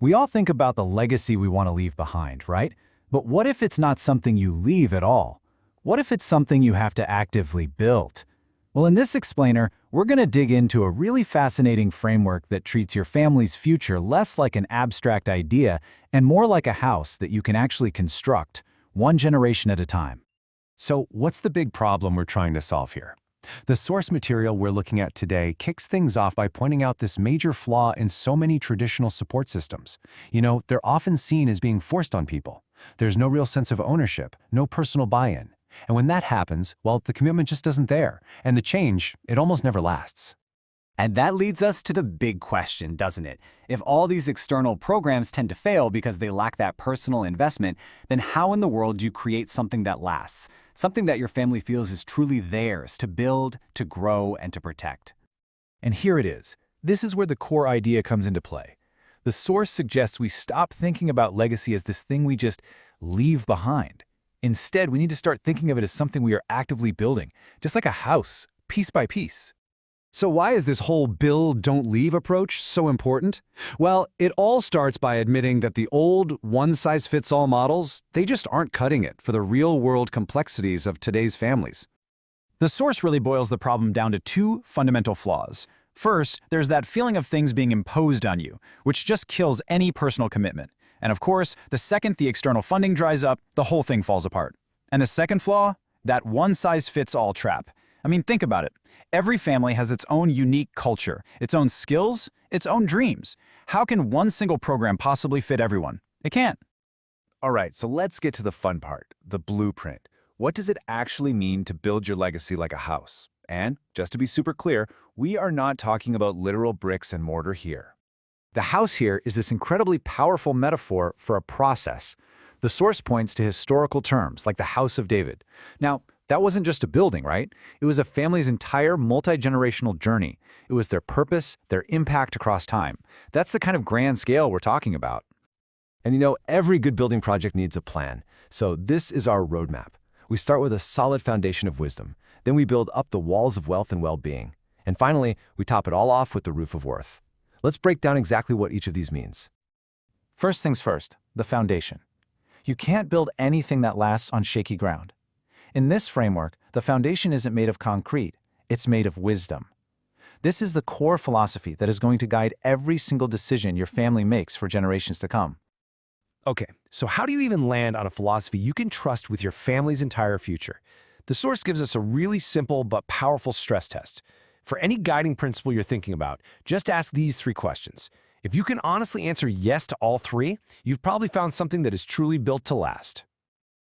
We all think about the legacy we want to leave behind, right? But what if it's not something you leave at all? What if it's something you have to actively build? Well, in this explainer, we're going to dig into a really fascinating framework that treats your family's future less like an abstract idea and more like a house that you can actually construct, one generation at a time. So, what's the big problem we're trying to solve here? The source material we're looking at today kicks things off by pointing out this major flaw in so many traditional support systems. They're often seen as being forced on people. There's no real sense of ownership, no personal buy-in. And when that happens, well, the commitment just isn't there, and the change, it almost never lasts. And that leads us to the big question, doesn't it? If all these external programs tend to fail because they lack that personal investment, then how in the world do you create something that lasts? Something that your family feels is truly theirs to build, to grow, and to protect. And here it is. This is where the core idea comes into play. The source suggests we stop thinking about legacy as this thing we just leave behind. Instead, we need to start thinking of it as something we are actively building, just like a house, piece by piece. So why is this whole build, don't leave approach so important? Well, it all starts by admitting that the old one-size-fits-all models, they just aren't cutting it for the real-world complexities of today's families. The source really boils the problem down to two fundamental flaws. First, there's that feeling of things being imposed on you, which just kills any personal commitment. And of course, the second the external funding dries up, the whole thing falls apart. And the second flaw? That one-size-fits-all trap. I mean, think about it. Every family has its own unique culture, its own skills, its own dreams. How can one single program possibly fit everyone? It can't. All right, so let's get to the fun part, the blueprint. What does it actually mean to build your legacy like a house? And, just to be super clear, we are not talking about literal bricks and mortar here. The house here is this incredibly powerful metaphor for a process. The source points to historical terms, like the House of David. Now, that wasn't just a building, right? It was a family's entire multi-generational journey. It was their purpose, their impact across time. That's the kind of grand scale we're talking about. And every good building project needs a plan. So this is our roadmap. We start with a solid foundation of wisdom. Then we build up the walls of wealth and well-being. And finally, we top it all off with the roof of worth. Let's break down exactly what each of these means. First things first, the foundation. You can't build anything that lasts on shaky ground. In this framework, the foundation isn't made of concrete, it's made of wisdom. This is the core philosophy that is going to guide every single decision your family makes for generations to come. Okay, so how do you even land on a philosophy you can trust with your family's entire future? The source gives us a really simple but powerful stress test. For any guiding principle you're thinking about, just ask these three questions. If you can honestly answer yes to all three, you've probably found something that is truly built to last.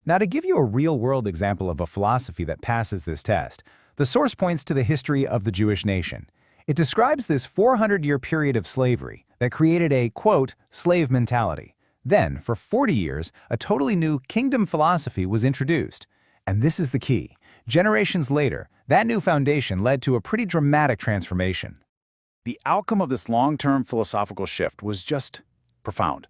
Now, to give you a real-world example of a philosophy that passes this test, the source points to the history of the Jewish nation. It describes this 400-year period of slavery that created a, quote, slave mentality. Then, for 40 years, a totally new kingdom philosophy was introduced. And this is the key. Generations later, that new foundation led to a pretty dramatic transformation. The outcome of this long-term philosophical shift was just profound.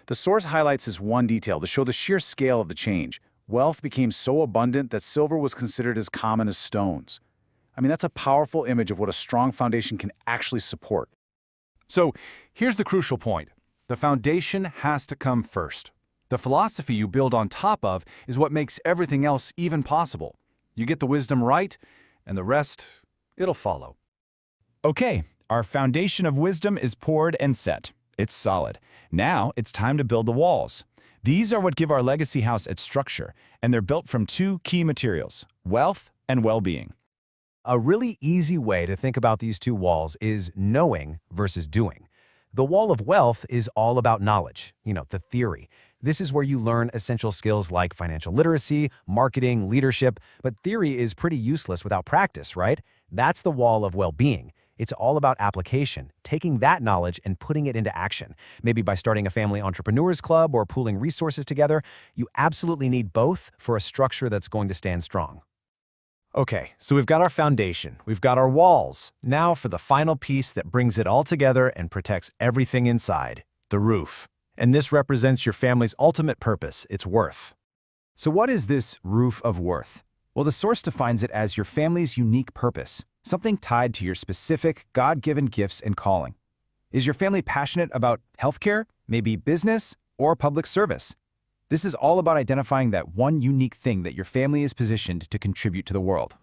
The source highlights this one detail to show the sheer scale of the change. Wealth became so abundant that silver was considered as common as stones. I mean, that's a powerful image of what a strong foundation can actually support. So, here's the crucial point. The foundation has to come first. The philosophy you build on top of is what makes everything else even possible. You get the wisdom right, and the rest, it'll follow. Okay, our foundation of wisdom is poured and set. It's solid. Now it's time to build the walls. These are what give our legacy house its structure, and they're built from two key materials, wealth and well-being. A really easy way to think about these two walls is knowing versus doing. The wall of wealth is all about knowledge, the theory. This is where you learn essential skills like financial literacy, marketing, leadership, but theory is pretty useless without practice, right? That's the wall of well-being. It's all about application, taking that knowledge and putting it into action. Maybe by starting a family entrepreneurs club or pooling resources together. You absolutely need both for a structure that's going to stand strong. Okay, so we've got our foundation, we've got our walls. Now for the final piece that brings it all together and protects everything inside, the roof. And this represents your family's ultimate purpose, its worth. So what is this roof of worth? Well, the source defines it as your family's unique purpose, something tied to your specific God-given gifts and calling. Is your family passionate about healthcare, maybe business, or public service? This is all about identifying that one unique thing that your family is positioned to contribute to the world.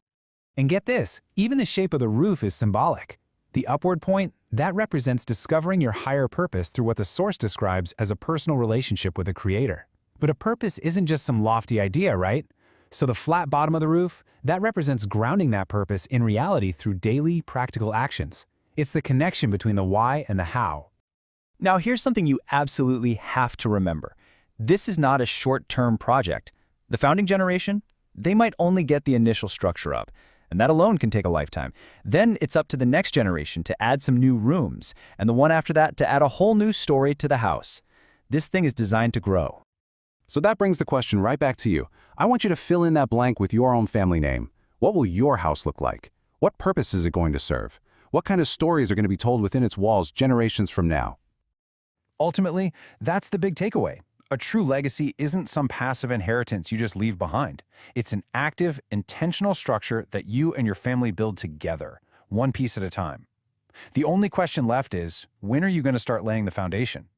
And get this, even the shape of the roof is symbolic. The upward point, that represents discovering your higher purpose through what the source describes as a personal relationship with a creator. But a purpose isn't just some lofty idea, right? So the flat bottom of the roof, that represents grounding that purpose in reality through daily, practical actions. It's the connection between the why and the how. Now here's something you absolutely have to remember. This is not a short-term project. The founding generation, they might only get the initial structure up, and that alone can take a lifetime. Then it's up to the next generation to add some new rooms, and the one after that to add a whole new story to the house. This thing is designed to grow. So that brings the question right back to you. I want you to fill in that blank with your own family name. What will your house look like? What purpose is it going to serve? What kind of stories are going to be told within its walls generations from now? Ultimately, that's the big takeaway. A true legacy isn't some passive inheritance you just leave behind. It's an active, intentional structure that you and your family build together, one piece at a time. The only question left is, when are you going to start laying the foundation?